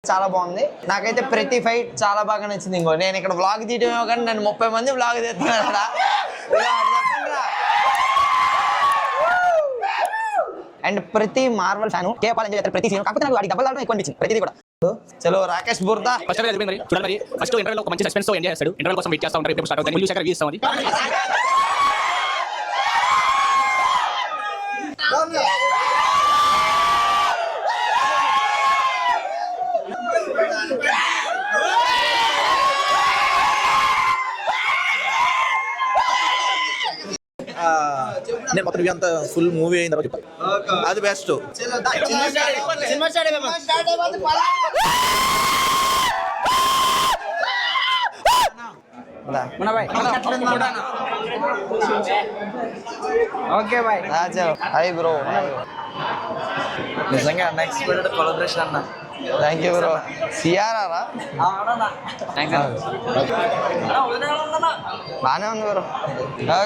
చాలా బాగుంది. నాకైతే ప్రతి ఫైట్ చాలా బాగా నచ్చింది. ఇంకో నేను ఇక్కడ వ్లాగ్ తీయటమేమో కానీ నన్ను 30 మంది వ్లాగ్ తీస్తున్నాడు. అండ్ ప్రతి మార్వల్ ఫ్యాన్ కేపాల్ ఎంజాయ్ చేస్తారు ప్రతి సీన్. కాకపోతే నాకు వాడి డబ్బులు ఎక్కువ అనిపించింది ప్రతిదీ కూడా. చలో రాకేష్ బుర్దా ఫస్ట్ ఇంటర్వెల్ ఒక మంచి సస్పెన్స్ తో ఎంజాయ్ చేస్తాడు. ఇంటర్వెల్ కోసం వెయిట్ చేస్తా ఉంటారు. ఎప్పుడు స్టార్ట్ అవుతుంది న్యూస్ రివ్యూ ఇస్తాం. నేను మొత్తం రివ్యూ అంతా ఫుల్ మూవీ అయిన తర్వాత చెప్తాను. అది best. Okay bye. Hi bro. నిజంగా అన్ఎక్స్పెక్టెడ్ కొలాబరేషన్ అన్న. Thank you bro. సిఆర్ఆరా బాగానే ఉంది బ్రో. ఓకే.